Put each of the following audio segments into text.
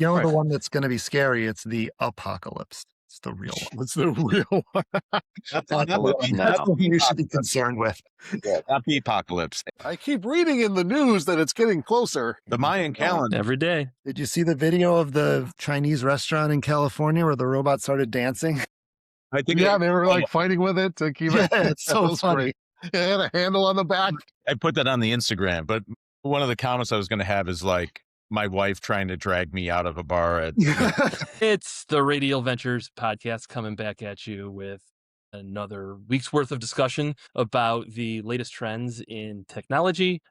You know, Right. the one that's going to be scary, it's the apocalypse. It's the real one. It's the real one. Not That's the the one you should be concerned with. yeah, not the apocalypse. I keep reading in the news that it's getting closer. The Mayan calendar. Every day. Did you see the video of the Chinese restaurant in California where the robot started dancing? I think Yeah, they were like fighting with it to keep it. Yeah, it's so That was funny. great. It had a handle on the back. I put that on the Instagram, but one of the comments I was going to have is like my wife trying to drag me out of a bar at It's the Radial Ventures podcast coming back at you with another week's worth of discussion about the latest trends in technology,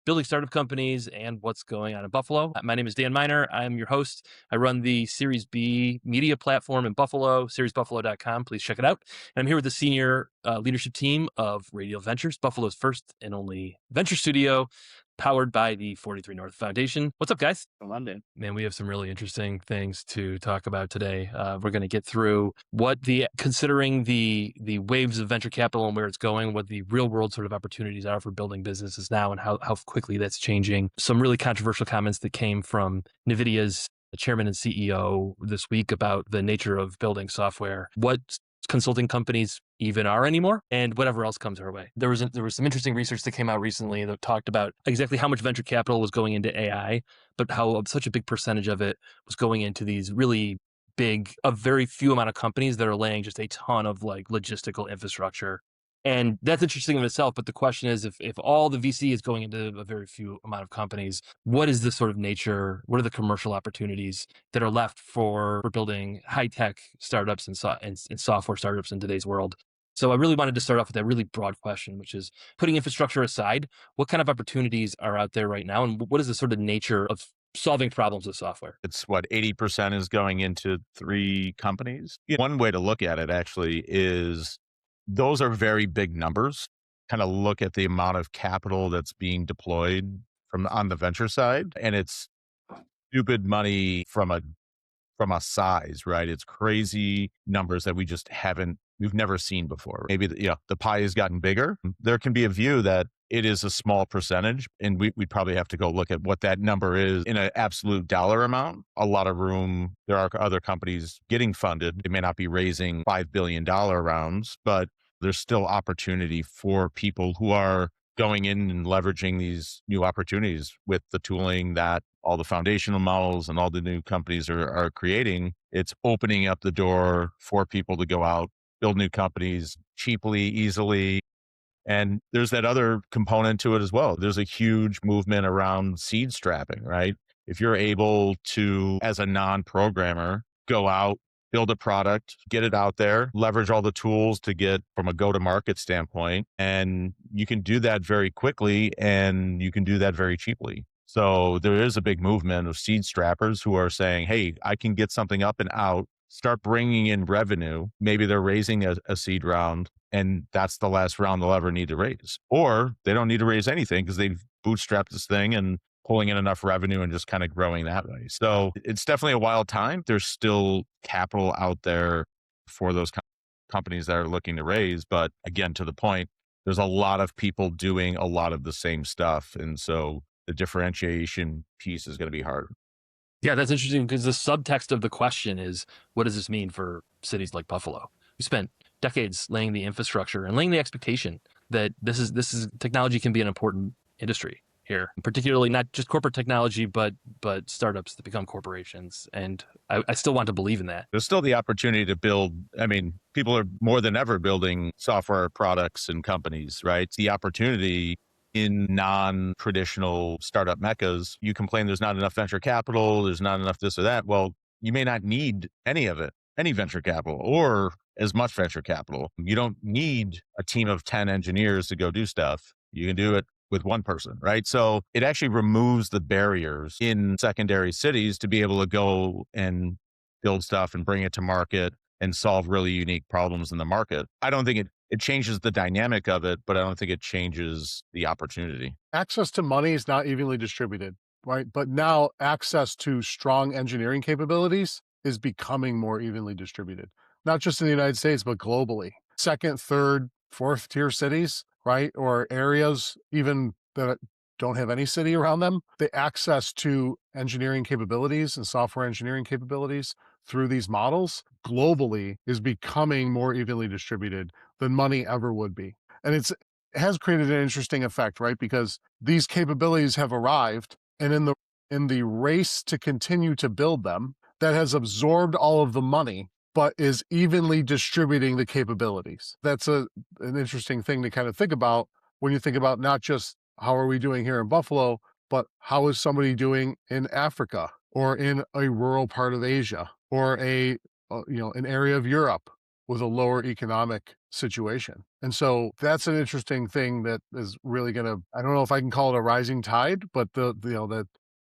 building startup companies, and what's going on in Buffalo. My name is Dan Miner. I'm your host. I run the Series B media platform in Buffalo, seriesbuffalo.com. Please check it out. And I'm here with the senior leadership team of Radial Ventures, Buffalo's first and only venture studio, powered by the 43 North Foundation. What's up, guys? London. Man, we have some really interesting things to talk about today. We're going to get through considering the waves of venture capital and where it's going, what the real world sort of opportunities are for building businesses now and how quickly that's changing. Some really controversial comments that came from NVIDIA's chairman and CEO this week about the nature of building software, what consulting companies even are anymore, and whatever else comes our way. There was some interesting research that came out recently that talked about exactly how much venture capital was going into AI, but how such a big percentage of it was going into these really big, a very few amount of companies that are laying just a ton of like logistical infrastructure. And that's interesting in itself. But the question is, if all the VC is going into a very few amount of companies, what is the sort of nature? What are the commercial opportunities that are left for building high tech startups and software startups in today's world? So I really wanted to start off with that really broad question, which is putting infrastructure aside, what kind of opportunities are out there right now, and what is the sort of nature of solving problems with software? it's what 80% is going into 3 companies. One way to look at it actually is those are very big numbers. Kind of look at the amount of capital that's being deployed from on the venture side, and it's stupid money from a size, right? It's crazy numbers that we've never seen before. Maybe the pie has gotten bigger. There can be a view that it is a small percentage, and we'd probably have to go look at what that number is in an absolute dollar amount. A lot of room. There are other companies getting funded. They may not be raising $5 billion rounds, but there's still opportunity for people who are going in and leveraging these new opportunities with the tooling that all the foundational models and all the new companies are creating. It's opening up the door for people to go out, build new companies cheaply, easily. And there's that other component to it as well. There's a huge movement around seed strapping, right? If you're able to, as a non-programmer, go out, build a product, get it out there, leverage all the tools to get from a go-to-market standpoint. And you can do that very quickly, and you can do that very cheaply. So there is a big movement of seed strappers who are saying, hey, I can get something up and out, start bringing in revenue. Maybe they're raising a seed round, and that's the last round they'll ever need to raise. Or they don't need to raise anything because they've bootstrapped this thing and pulling in enough revenue and just kind of growing that way. So it's definitely a wild time. There's still capital out there for those companies that are looking to raise. But again, to the point, there's a lot of people doing a lot of the same stuff. And so the differentiation piece is going to be harder. Yeah, that's interesting because the subtext of the question is, what does this mean for cities like Buffalo? We spent decades laying the infrastructure and laying the expectation that this is technology can be an important industry here, particularly not just corporate technology, but startups that become corporations. And I still want to believe in that. There's still the opportunity to build. I mean, people are more than ever building software products and companies, right? It's the opportunity in non-traditional startup meccas. You complain there's not enough venture capital, there's not enough this or that. Well, you may not need any of it, any venture capital or as much venture capital. You don't need a team of 10 engineers to go do stuff. You can do it with one person, right? So it actually removes the barriers in secondary cities to be able to go and build stuff and bring it to market and solve really unique problems in the market. I don't think it changes the dynamic of it, but I don't think it changes the opportunity. Access to money is not evenly distributed, right? But now access to strong engineering capabilities is becoming more evenly distributed, not just in the United States, but globally. Second, third, fourth tier cities, right? Or areas even that don't have any city around them, the access to engineering capabilities and software engineering capabilities through these models globally is becoming more evenly distributed than money ever would be. And it has created an interesting effect, right? Because these capabilities have arrived, and in the race to continue to build them, that has absorbed all of the money, but is evenly distributing the capabilities. That's an interesting thing to kind of think about when you think about not just how are we doing here in Buffalo, but how is somebody doing in Africa or in a rural part of Asia or an area of Europe with a lower economic situation. And so that's an interesting thing that is really going to, I don't know if I can call it a rising tide, but that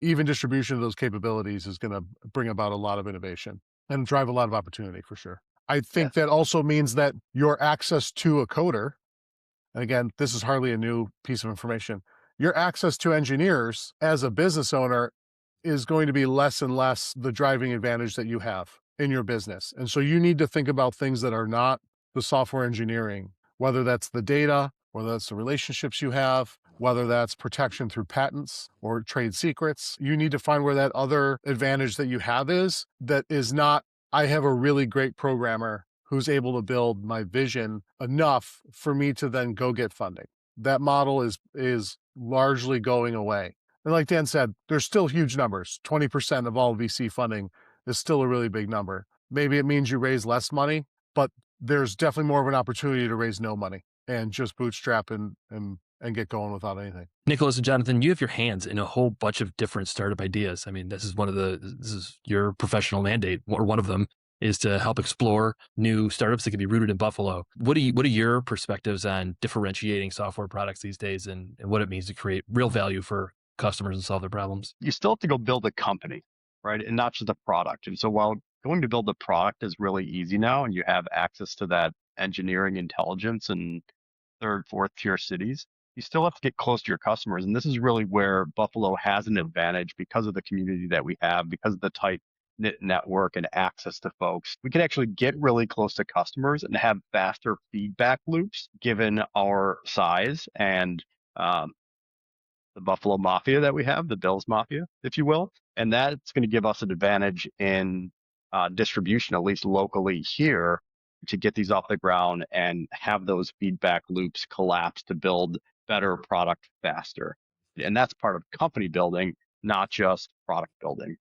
even distribution of those capabilities is going to bring about a lot of innovation and drive a lot of opportunity for sure. I think that also means that your access to a coder, and again, this is hardly a new piece of information, your access to engineers as a business owner is going to be less and less the driving advantage that you have in your business. And so you need to think about things that are not the software engineering, whether that's the data, whether that's the relationships you have, whether that's protection through patents or trade secrets. You need to find where that other advantage that you have is, that is not, I have a really great programmer who's able to build my vision enough for me to then go get funding. That model is largely going away. And like Dan said, there's still huge numbers. 20% of all VC funding is still a really big number. Maybe it means you raise less money, but there's definitely more of an opportunity to raise no money and just bootstrap and get going without anything. Nicholas and Jonathan, you have your hands in a whole bunch of different startup ideas. I mean, this is your professional mandate, or one of them is to help explore new startups that can be rooted in Buffalo. What are your perspectives on differentiating software products these days and what it means to create real value for customers and solve their problems? You still have to go build a company, right? And not just a product. And so while going to build a product is really easy now, and you have access to that engineering intelligence in third, fourth tier cities, you still have to get close to your customers. And this is really where Buffalo has an advantage because of the community that we have, because of the tight knit network and access to folks. We can actually get really close to customers and have faster feedback loops given our size and the Buffalo Mafia that we have, the Bills Mafia, if you will. And that's going to give us an advantage in distribution, at least locally here, to get these off the ground and have those feedback loops collapse to build better product faster. And that's part of company building, not just product building.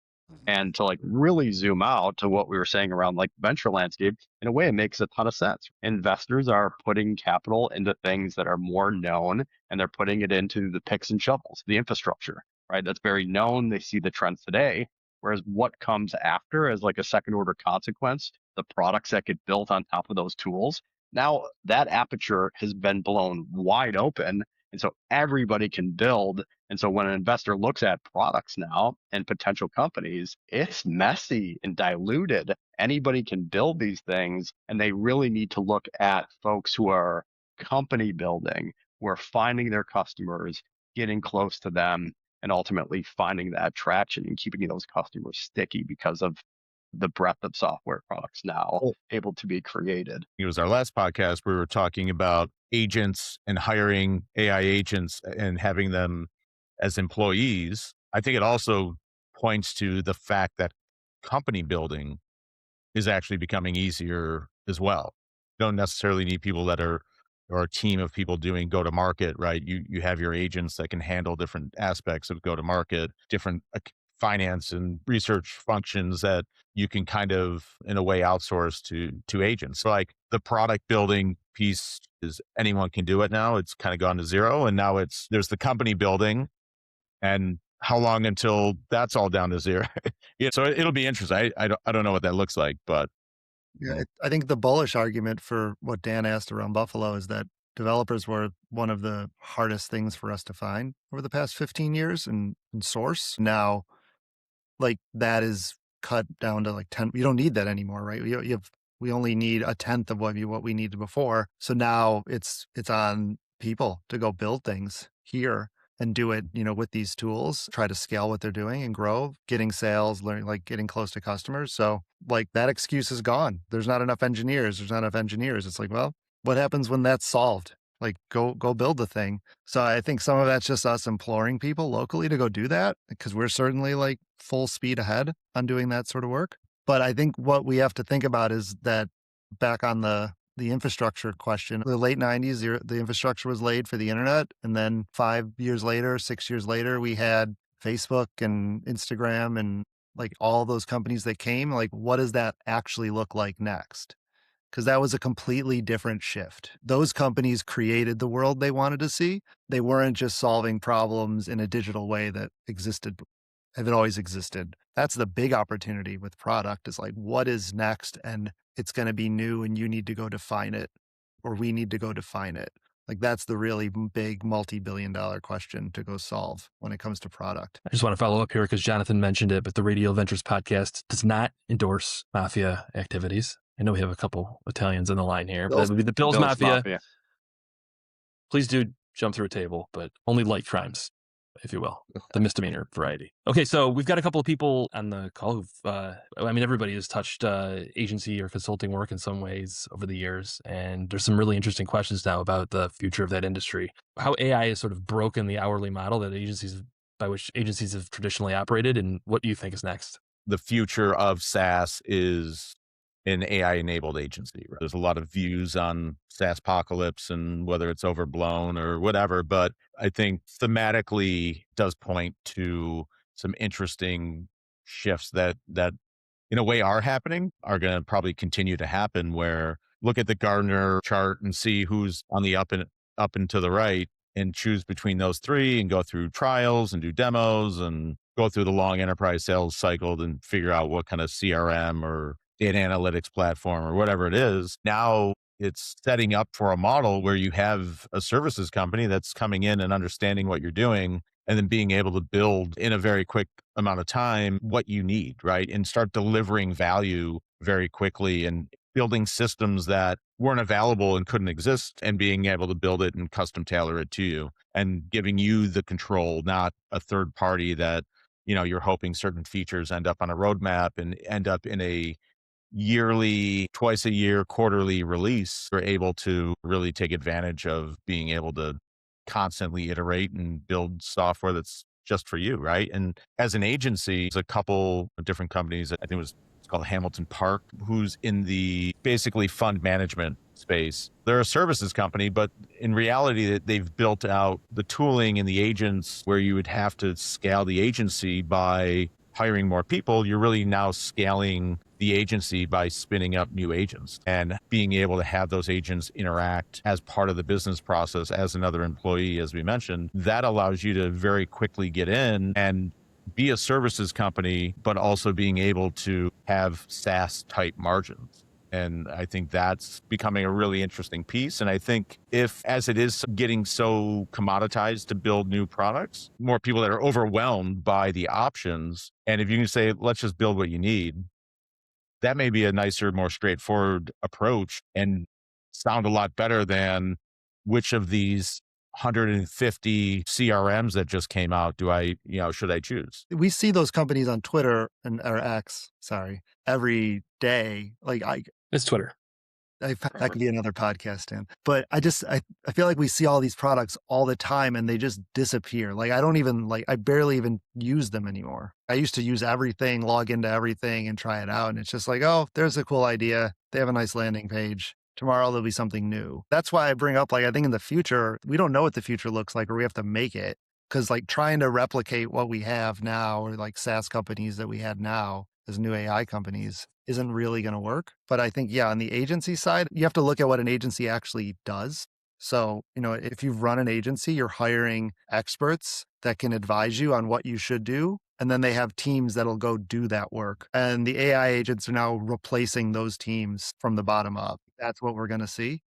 And to really zoom out to what we were saying around venture landscape, in a way, it makes a ton of sense. Investors are putting capital into things that are more known, and they're putting it into the picks and shovels, the infrastructure, right? That's very known. They see the trends today. Whereas what comes after as a second order consequence, the products that get built on top of those tools, now that aperture has been blown wide open. And so everybody can build. And so when an investor looks at products now and potential companies, it's messy and diluted. Anybody can build these things, and they really need to look at folks who are company building, who are finding their customers, getting close to them, and ultimately finding that traction and keeping those customers sticky because of the breadth of software products now able to be created. It was our last podcast. We were talking about agents and hiring AI agents and having them as employees. I think it also points to the fact that company building is actually becoming easier as well. You don't necessarily need people that are, or a team of people doing go to market, right? You have your agents that can handle different aspects of go to market, different finance and research functions that you can kind of, in a way, outsource to agents. So the product building piece is anyone can do it now. It's kind of gone to zero. And now there's the company building, and how long until that's all down to zero? So it'll be interesting. I don't know what that looks like, but. Yeah, I think the bullish argument for what Dan asked around Buffalo is that developers were one of the hardest things for us to find over the past 15 years in source. Now, that is cut down to 10. You don't need that anymore, right? We only need a tenth of what we needed before. So now it's on people to go build things here and do it, with these tools, try to scale what they're doing and grow, getting sales, learning, getting close to customers. So that excuse is gone. There's not enough engineers. It's well, what happens when that's solved? Like go build the thing. So I think some of that's just us imploring people locally to go do that because we're certainly like full speed ahead on doing that sort of work. But I think what we have to think about is that back on the infrastructure question, the late 90s, the infrastructure was laid for the internet. And then 5 years later, 6 years later, we had Facebook and Instagram and like all those companies that came. Like, what does that actually look like next? Because that was a completely different shift. Those companies created the world they wanted to see. They weren't just solving problems in a digital way that have always existed. That's the big opportunity with product is like, what is next? And it's going to be new and you need to go define it, or we need to go define it. Like that's the really big multi-billion-dollar question to go solve when it comes to product. I just want to follow up here because Jonathan mentioned it, but the Radial Ventures podcast does not endorse Mafia activities. I know we have a couple Italians on the line here, but that would be the Bills Mafia. Please do jump through a table, but only light crimes, if you will, the misdemeanor variety. Okay, so we've got a couple of people on the call who've, everybody has touched agency or consulting work in some ways over the years, and there's some really interesting questions now about the future of that industry. How AI has sort of broken the hourly model by which agencies have traditionally operated, and what do you think is next? The future of SaaS is an AI-enabled agency. Right? There's a lot of views on Saaspocalypse and whether it's overblown or whatever, but I think thematically does point to some interesting shifts that in a way are happening, are going to probably continue to happen, where look at the Gartner chart and see who's on the up and to the right and choose between those three and go through trials and do demos and go through the long enterprise sales cycle and figure out what kind of CRM or data analytics platform or whatever it is. Now it's setting up for a model where you have a services company that's coming in and understanding what you're doing and then being able to build in a very quick amount of time what you need, right? And start delivering value very quickly and building systems that weren't available and couldn't exist and being able to build it and custom tailor it to you and giving you the control, not a third party that, you're hoping certain features end up on a roadmap and end up in a yearly, twice a year, quarterly release. We're able to really take advantage of being able to constantly iterate and build software that's just for you, right? And as an agency, there's a couple of different companies. I think it's called Hamilton Park, who's in the basically fund management space. They're a services company, but in reality, they've built out the tooling and the agents where you would have to scale the agency by hiring more people. You're really now scaling the agency by spinning up new agents and being able to have those agents interact as part of the business process as another employee, as we mentioned. That allows you to very quickly get in and be a services company, but also being able to have SaaS type margins. And I think that's becoming a really interesting piece. And I think as it is getting so commoditized to build new products, more people that are overwhelmed by the options. And if you can say, let's just build what you need, that may be a nicer, more straightforward approach and sound a lot better than which of these 150 CRMs that just came out should I choose? We see those companies on Twitter or X, every day. It's Twitter. That could be another podcast, Dan. But I feel like we see all these products all the time and they just disappear. I barely even use them anymore. I used to use everything, log into everything and try it out. And it's just like, oh, there's a cool idea. They have a nice landing page. Tomorrow there'll be something new. That's why I bring up, I think in the future, we don't know what the future looks like, or we have to make it. Because trying to replicate what we have now, or SaaS companies that we had now as new AI companies, isn't really going to work. But I think, on the agency side, you have to look at what an agency actually does. So, if you've run an agency, you're hiring experts that can advise you on what you should do. And then they have teams that'll go do that work. And the AI agents are now replacing those teams from the bottom up. That's what we're going to see.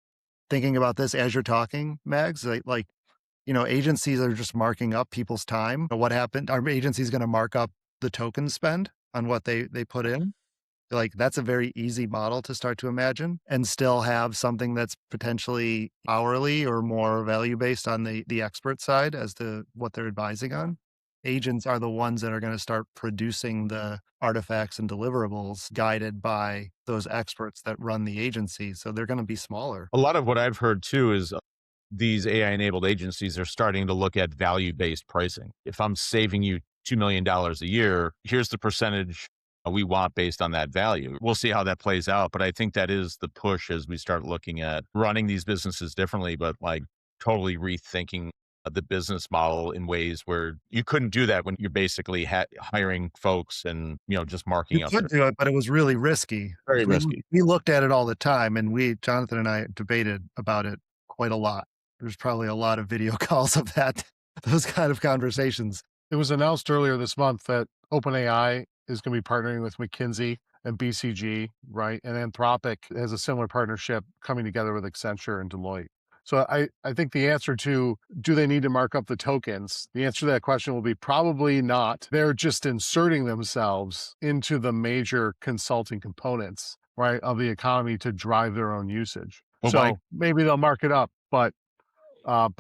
Thinking about this as you're talking, Mags, agencies are just marking up people's time. What happened? Our agency is going to mark up the token spend on what they put in. That's a very easy model to start to imagine and still have something that's potentially hourly or more value-based on the expert side as to what they're advising on. Agents are the ones that are going to start producing the artifacts and deliverables guided by those experts that run the agency. So they're going to be smaller. A lot of what I've heard too is these AI-enabled agencies are starting to look at value-based pricing. If I'm saving you $2 million a year, here's the percentage we want based on that value. We'll see how that plays out. But I think that is the push as we start looking at running these businesses differently, but like totally rethinking the business model in ways where you couldn't do that when you're basically hiring folks and, just You marking up. could do it, but it was really risky. Very risky. We looked at it all the time, and Jonathan and I debated about it quite a lot. There's probably a lot of video calls of those kind of conversations. It was announced earlier this month that OpenAI is going to be partnering with McKinsey and BCG, right? And Anthropic has a similar partnership coming together with Accenture and Deloitte. So I think the answer to, do they need to mark up the tokens? The answer to that question will be probably not. They're just inserting themselves into the major consulting components, right, of the economy to drive their own usage. Well, so maybe they'll mark it up, but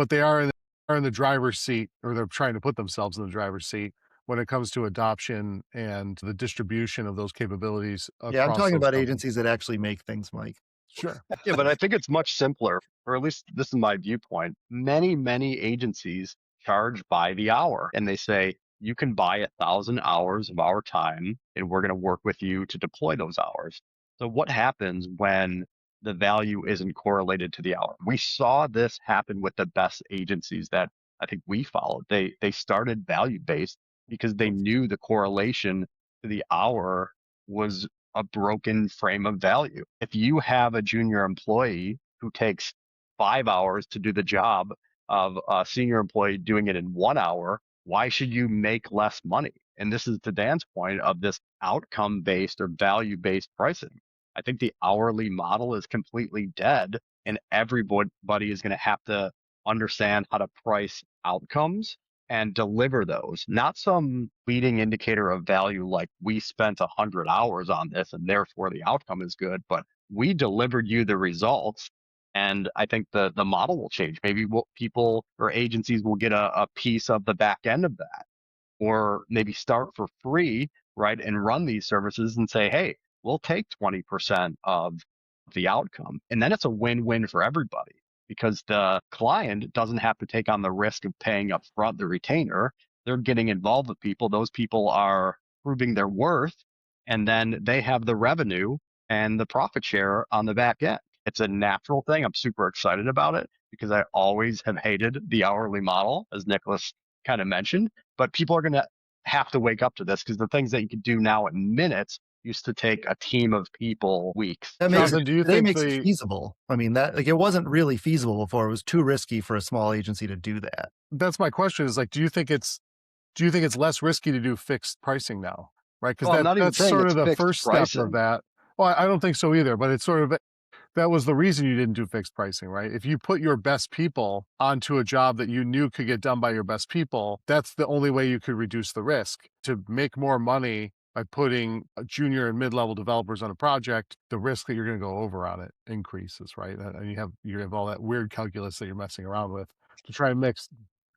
they are in the driver's seat, or they're trying to put themselves in the driver's seat when it comes to adoption and the distribution of those capabilities. Yeah, I'm talking about companies. agencies that actually make things, Mike. Sure. Yeah, but I think it's much simpler, or at least this is my viewpoint. Many agencies charge by the hour, and they say, you can buy 1,000 hours of our time, and we're going to work with you to deploy those hours. So what happens when the value isn't correlated to the hour? We saw this happen with the best agencies that I think we followed. They started value-based because they knew the correlation to the hour was a broken frame of value. If you have a junior employee who takes 5 hours to do the job of a senior employee doing it in 1 hour, why should you make less money? And this is to Dan's point of this outcome-based or value-based pricing. I think the hourly model is completely dead, and everybody is going to have to understand how to price outcomes and deliver those, not some leading indicator of value like we spent 100 hours on this and therefore the outcome is good, but we delivered you the results. And I think the model will change. Maybe people or agencies will get a piece of the back end of that, or maybe start for free, right? And run these services and say, hey, we'll take 20% of the outcome. And then it's a win-win for everybody, because the client doesn't have to take on the risk of paying up front the retainer. They're getting involved with people. Those people are proving their worth, and then they have the revenue and the profit share on the back end. It's a natural thing. I'm super excited about it because I always have hated the hourly model, as Nicholas kind of mentioned, but people are going to have to wake up to this, because the things that you can do now in minutes used to take a team of people weeks. That makes Jonathan, do you think it feasible? I mean, it wasn't really feasible before. It was too risky for a small agency to do that. That's my question, is like, do you think it's less risky to do fixed pricing now? Right? Because that's sort of the first step of that. Well, I don't think so either, but it's sort of, that was the reason you didn't do fixed pricing, right? If you put your best people onto a job that you knew could get done by your best people, that's the only way you could reduce the risk. To make more money by putting junior and mid-level developers on a project, the risk that you're going to go over on it increases, right? And you have all that weird calculus that you're messing around with to try and mix.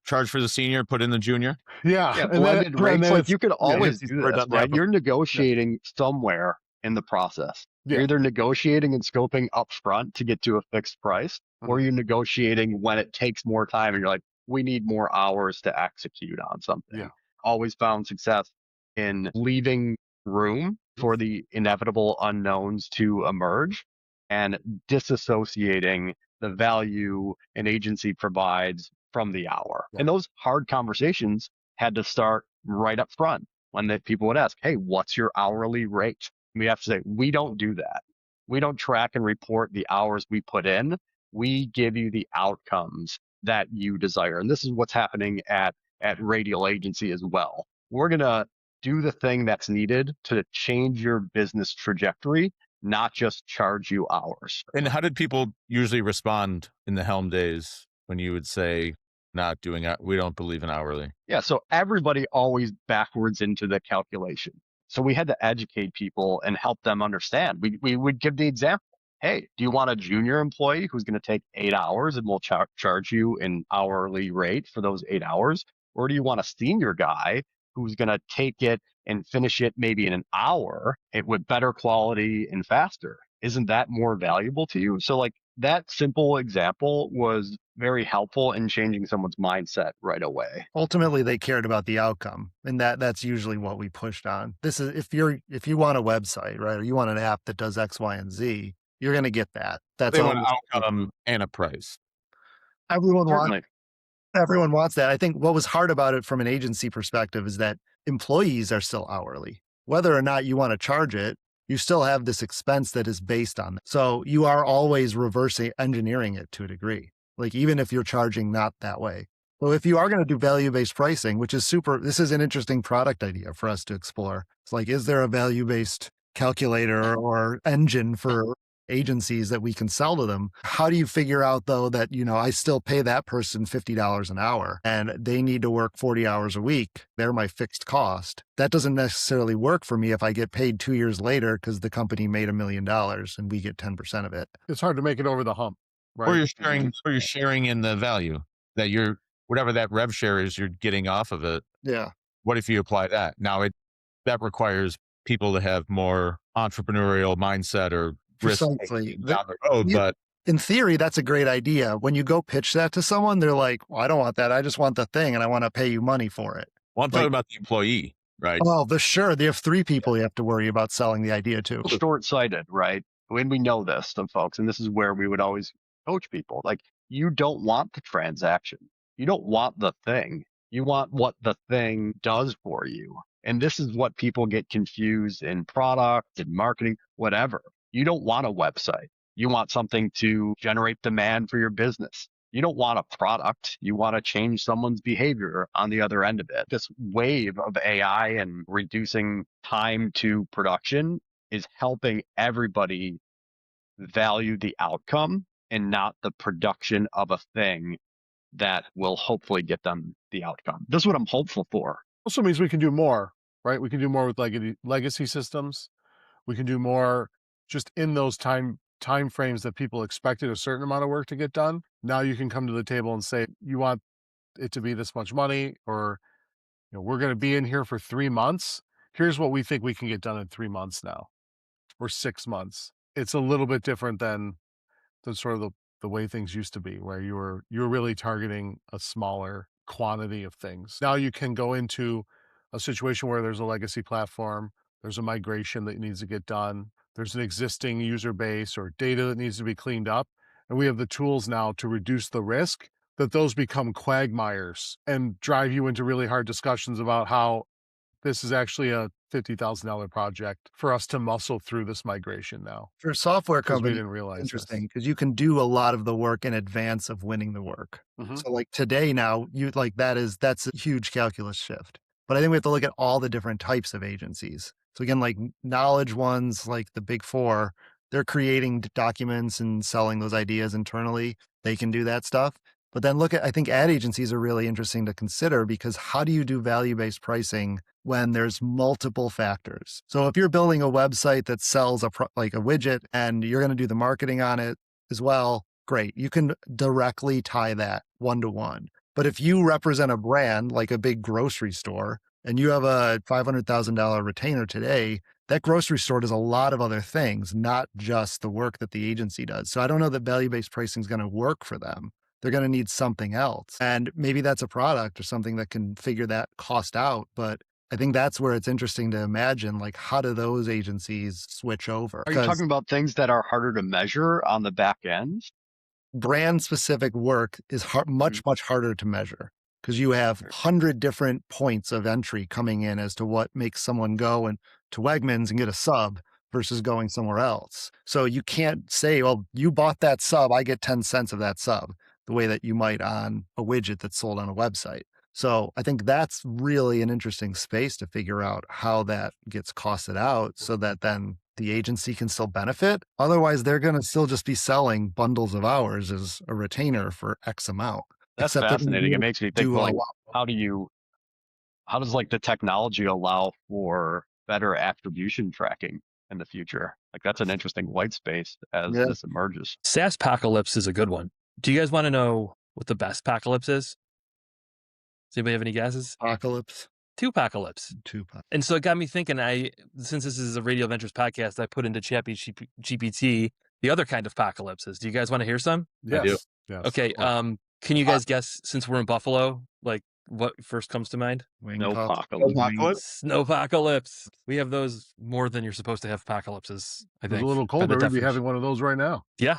Charge for the senior, put in the junior. Yeah, blended rates. Like you could always do this, right? You're negotiating somewhere in the process. You're either negotiating and scoping up front to get to a fixed price, or you're negotiating when it takes more time and you're like, we need more hours to execute on something. Yeah. Always found success in leaving room for the inevitable unknowns to emerge and disassociating the value an agency provides from the hour. And those hard conversations had to start right up front when people would ask, hey, what's your hourly rate? We have to say, we don't do that. We don't track and report the hours we put in. We give you the outcomes that you desire. And this is what's happening at Radial Agency as well. We're going to do the thing that's needed to change your business trajectory, not just charge you hours. And how did people usually respond in the Helm days when you would say, not doing it, we don't believe in hourly? Yeah, so everybody always backwards into the calculation. So we had to educate people and help them understand. We would give the example. Hey, do you want a junior employee who's going to take 8 hours and we'll charge you an hourly rate for those 8 hours? Or do you want a senior guy who's going to take it and finish it maybe in an hour with better quality and faster? Isn't that more valuable to you? So like that simple example was very helpful in changing someone's mindset right away. Ultimately, they cared about the outcome, and that's usually what we pushed on. This is if you want a website, right, or you want an app that does X, Y, and Z, you're going to get that. That's They want always outcome and a price. everyone wants. Certainly. Everyone wants that. I think what was hard about it from an agency perspective is that employees are still hourly. Whether or not you want to charge it, you still have this expense that is based on that. So you are always reversing engineering it to a degree, like even if you're charging not that way. So if you are going to do value-based pricing, which is this is an interesting product idea for us to explore. It's like, is there a value-based calculator or engine for agencies that we can sell to them? How do you figure out though that, I still pay that person $50 an hour and they need to work 40 hours a week? They're my fixed cost. That doesn't necessarily work for me if I get paid 2 years later because the company made $1 million and we get 10% of it. It's hard to make it over the hump, right? Or you're sharing in the value that whatever that rev share is you're getting off of it. Yeah. What if you apply that? Now that requires people to have more entrepreneurial mindset or risk Precisely. down the road, but in theory, that's a great idea. When you go pitch that to someone, they're like, well, I don't want that. I just want the thing and I want to pay you money for it. I'm talking about the employee, right? Oh, sure. They have 3 people you have to worry about selling the idea to. Short-sighted, right? When we know this, some folks, and this is where we would always coach people, like, you don't want the transaction. You don't want the thing. You want what the thing does for you. And this is what people get confused in product and marketing, whatever. You don't want a website. You want something to generate demand for your business. You don't want a product. You want to change someone's behavior on the other end of it. This wave of AI and reducing time to production is helping everybody value the outcome and not the production of a thing that will hopefully get them the outcome. This is what I'm hopeful for. Also means we can do more, right? We can do more with legacy systems. We can do more just in those time frames that people expected a certain amount of work to get done. Now you can come to the table and say, you want it to be this much money, or we're going to be in here for 3 months. Here's what we think we can get done in 3 months now, or 6 months. It's a little bit different than sort of the way things used to be, where you're really targeting a smaller quantity of things. Now you can go into a situation where there's a legacy platform, there's a migration that needs to get done, there's an existing user base or data that needs to be cleaned up, and we have the tools now to reduce the risk that those become quagmires and drive you into really hard discussions about how this is actually a $50,000 project for us to muscle through this migration now. For a software Because we company, didn't realize interesting because you can do a lot of the work in advance of winning the work. Mhm. So like today now, that's a huge calculus shift. But I think we have to look at all the different types of agencies. So again, like knowledge ones, like the big 4, they're creating documents and selling those ideas internally. They can do that stuff. But then I think ad agencies are really interesting to consider because how do you do value-based pricing when there's multiple factors? So if you're building a website that sells like a widget and you're going to do the marketing on it as well, great. You can directly tie that 1-to-1. But if you represent a brand like a big grocery store and you have a $500,000 retainer today, that grocery store does a lot of other things, not just the work that the agency does. So I don't know that value-based pricing is going to work for them. They're going to need something else. And maybe that's a product or something that can figure that cost out. But I think that's where it's interesting to imagine, like, how do those agencies switch over? Are you talking about things that are harder to measure on the back end? Brand specific work is much harder to measure because you have 100 different points of entry coming in as to what makes someone go to Wegmans and get a sub versus going somewhere else. So you can't say, well, you bought that sub, I get 10 cents of that sub, the way that you might on a widget that's sold on a website. So I think that's really an interesting space to figure out how that gets costed out so that then the agency can still benefit. Otherwise, they're going to still just be selling bundles of hours as a retainer for X amount. That's fascinating. It makes me think, like, how does like the technology allow for better attribution tracking in the future? Like, that's an interesting white space as this emerges. Saaspocalypse is a good one. Do you guys want to know what the best apocalypse is? Does anybody have any guesses? Apocalypse. Two-pocalypse. And so it got me thinking, since this is a Radial Ventures podcast, I put into ChatGPT the other kind of apocalypses. Do you guys want to hear some? I do. Yes. Okay. Can you guys guess, since we're in Buffalo, like what first comes to mind? Snowpocalypse. Snowpocalypse. We have those more than you're supposed to have apocalypses, I If it was think. a little by the colder, we'd be definition. having one of those right now. Yeah.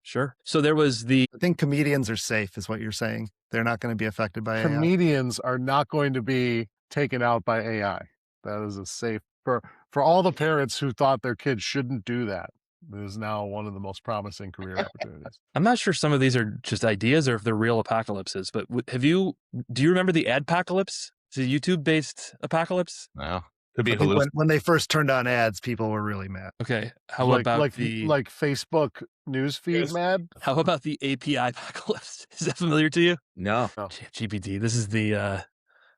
Sure. So there was the I think comedians are safe, is what you're saying. They're not going to be affected by AI. Comedians are not going to be taken out by AI. That is a safe for all the parents who thought their kids shouldn't do that. It is now one of the most promising career opportunities. I'm not sure some of these are just ideas or if they're real apocalypses, but do you remember the Adpocalypse? It's a YouTube-based apocalypse. No. Could be I think hallucination. when they first turned on ads, people were really mad. Okay. How like about the Facebook newsfeed Yes. mad? How about the API apocalypse? Is that familiar to you? No. GPT. This is the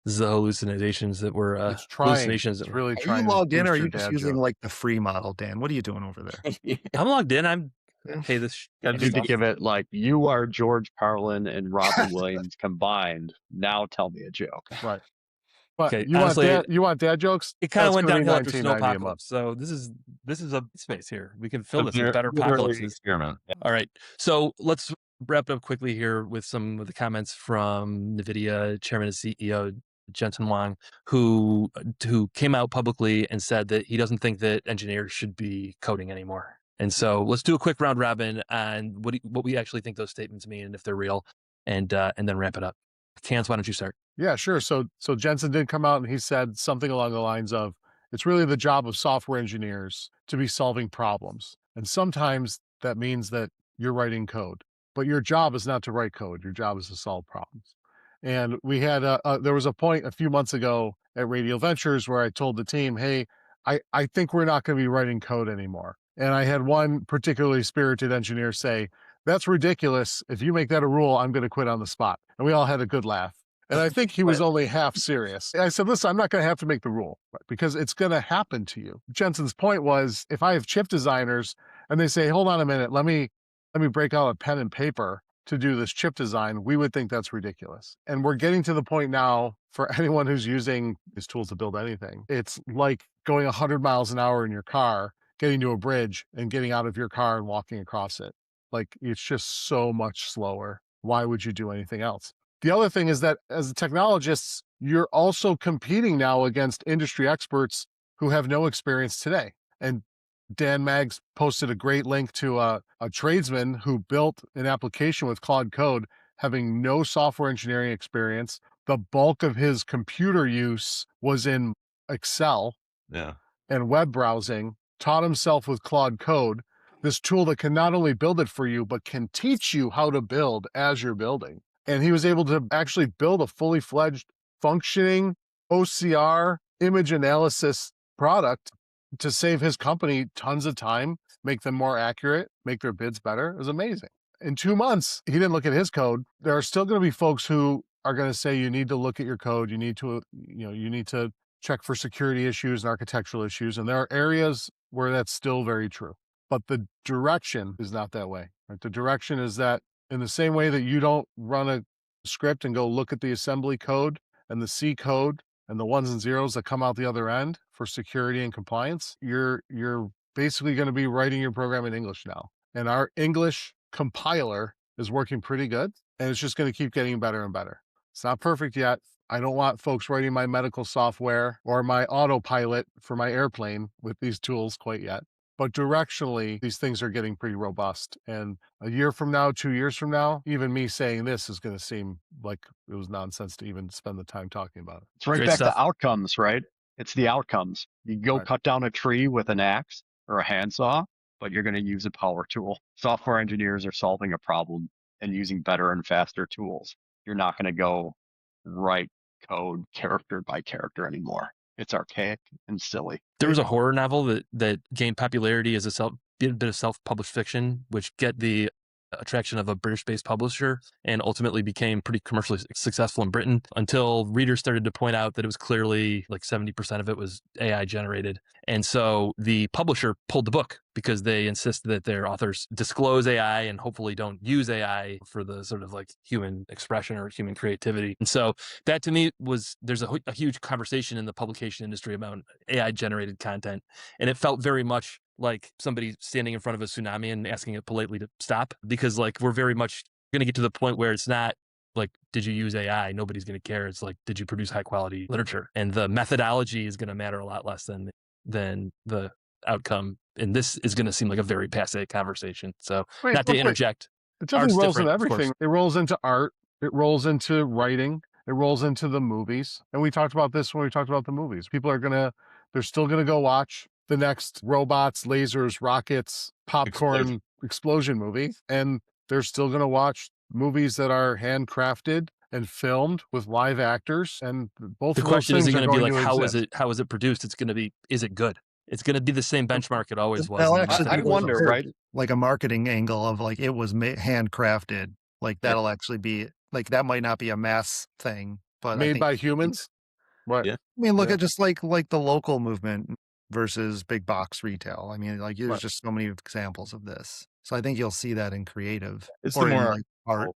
hallucinations that were It's trying. hallucinations that It's were. really Are you trying. to logged in, or are boost your you just dad using joke. like the free model, Dan? What are you doing over there? I'm logged in. I'm hey this. Gotta You do need to stuff. give it like, you are George Carlin and Robin Williams combined. Now tell me a joke. Right? But Okay, you honestly, want dad jokes? It kind of That's went gonna be downhill after $19.90 a month. Snowpocalypse. So this is a space here. We can fill this Literally with better apocalypses. experiment. Yeah. All right. So let's wrap it up quickly here with some of the comments from NVIDIA Chairman and CEO Jensen Huang, who came out publicly and said that he doesn't think that engineers should be coding anymore. And so let's do a quick round robin on what we actually think those statements mean and if they're real, and then wrap it up. Tans, why don't you start? Yeah, sure. So Jensen did come out and he said something along the lines of, it's really the job of software engineers to be solving problems. And sometimes that means that you're writing code, but your job is not to write code. Your job is to solve problems. And we had there was a point a few months ago at Radial Ventures where I told the team, hey, I think we're not going to be writing code anymore. And I had one particularly spirited engineer say, that's ridiculous. If you make that a rule, I'm going to quit on the spot. And we all had a good laugh. And I think he was only half serious. I said, listen, I'm not going to have to make the rule because it's going to happen to you. Jensen's point was, if I have chip designers and they say, hold on a minute, let me break out a pen and paper to do this chip design, we would think that's ridiculous. And we're getting to the point now for anyone who's using these tools to build anything. It's like going 100 miles an hour in your car, getting to a bridge and getting out of your car and walking across it. Like, it's just so much slower. Why would you do anything else? The other thing is that as technologists, you're also competing now against industry experts who have no experience today. And Dan Maggs posted a great link to a tradesman who built an application with Claude Code, having no software engineering experience. The bulk of his computer use was in Excel and web browsing, taught himself with Claude Code, this tool that can not only build it for you, but can teach you how to build as you're building. And he was able to actually build a fully fledged functioning OCR image analysis product to save his company tons of time, make them more accurate, make their bids better. It was amazing. In 2 months, he didn't look at his code. There are still going to be folks who are going to say, you need to look at your code. You need to check for security issues and architectural issues. And there are areas where that's still very true. But the direction is not that way. Right? The direction is that in the same way that you don't run a script and go look at the assembly code and the C code and the ones and zeros that come out the other end for security and compliance, you're basically going to be writing your program in English now. And our English compiler is working pretty good, and it's just going to keep getting better and better. It's not perfect yet. I don't want folks writing my medical software or my autopilot for my airplane with these tools quite yet. But directionally, these things are getting pretty robust. And a year from now, 2 years from now, even me saying this is going to seem like it was nonsense to even spend the time talking about it. It's right Great back stuff. to outcomes, right? It's the outcomes. You go Right. cut down a tree with an axe or a handsaw, but you're going to use a power tool. Software engineers are solving a problem and using better and faster tools. You're not going to go write code character by character anymore. It's archaic and silly. There was a horror novel that gained popularity as a bit of self-published fiction, which get the attraction of a British-based publisher and ultimately became pretty commercially successful in Britain until readers started to point out that it was clearly like 70% of it was AI generated. And so the publisher pulled the book because they insist that their authors disclose AI and hopefully don't use AI for the sort of like human expression or human creativity. And so that to me there's a huge conversation in the publication industry about AI generated content. And it felt very much like somebody standing in front of a tsunami and asking it politely to stop, because like we're very much going to get to the point where it's not like, did you use AI? Nobody's going to care. It's like, did you produce high quality literature? And the methodology is going to matter a lot less than the outcome. And this is going to seem like a very passe conversation. So not to interject. It definitely rolls into different, of course. everything. It rolls into art. It rolls into writing. It rolls into the movies. And we talked about this when we talked about the movies. People are they're still going to go watch the next robots, lasers, rockets, popcorn explosion movie. And they're still going to watch movies that are handcrafted and filmed with live actors. And both The of those question things isn't are going to be going like, to exist. how is it produced? It's going to be, is it good? It's going to be the same benchmark it always was. That'll in the actually method. be I wonder, right? like a marketing angle of like, it was handcrafted. Like that'll actually be like, that might not be a mass thing, but I Made think, by humans. Right. Yeah. I mean, look Yeah. at just like the local movement versus big box retail. I mean, like there's Right. just so many examples of this. So I think you'll see that in creative It's or the in more like art.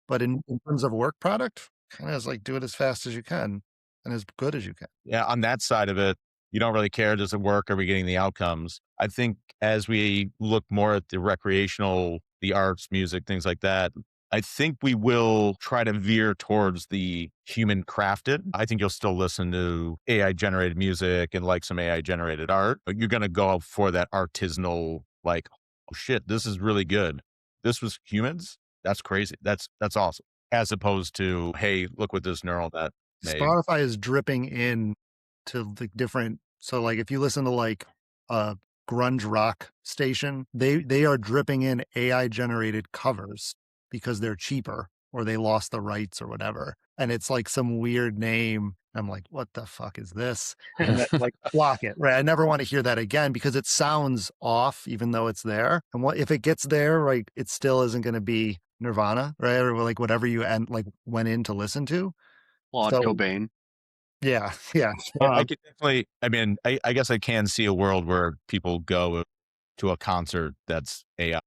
But in terms of work product, kind of is like do it as fast as you can and as good as you can. yeah, on that side of it, you don't really care. Does it work? Are we getting the outcomes? I think as we look more at the recreational, the arts, music, things like that, I think we will try to veer towards the human crafted. I think you'll still listen to AI generated music and like some AI generated art, but you're going to go for that artisanal, like, oh shit, this is really good. This was humans. That's crazy. That's awesome. As opposed to, hey, look what this neural net made. Spotify is dripping in to the different. So like if you listen to like a grunge rock station, they are dripping in AI generated covers because they're cheaper or they lost the rights or whatever. And it's like some weird name. I'm like, what the fuck is this? And that, like block it, right? I never want to hear that again because it sounds off, even though it's there. And what if it gets there, right? It still isn't going to be Nirvana, right? Or like whatever you went in to listen to. Claude So- Cobain. Yeah. I could definitely, I mean, I guess I can see a world where people go to a concert that's AI.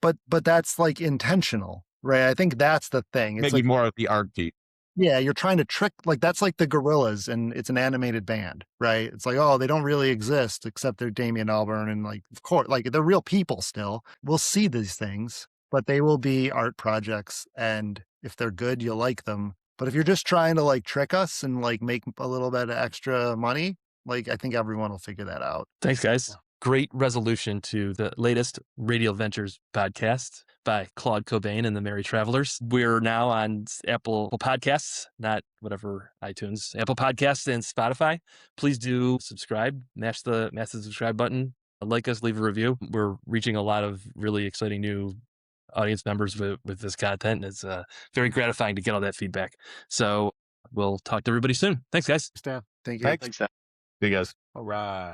But that's like intentional, right? I think that's the thing. It's Maybe like, more of the art piece. yeah, you're trying to trick, like that's like the Gorillas and it's an animated band, right? It's like, oh, they don't really exist except they're Damien Albarn and like, of course, like they're real people still. We'll see these things, but they will be art projects. And if they're good, you'll like them. But if you're just trying to like trick us and like make a little bit of extra money, like I think everyone will figure that out. Thanks, guys. Great resolution to the latest Radial Ventures podcast by Claude Cobain and the Merry Travelers. We're now on Apple Podcasts, not whatever iTunes, Apple Podcasts and Spotify. Please do subscribe, mash the subscribe button, like us, leave a review. We're reaching a lot of really exciting new audience members with this content. It's very gratifying to get all that feedback. So we'll talk to everybody soon. Thanks, guys. Stan. Thank you. Thanks. Thanks, Sam. See you guys. All right.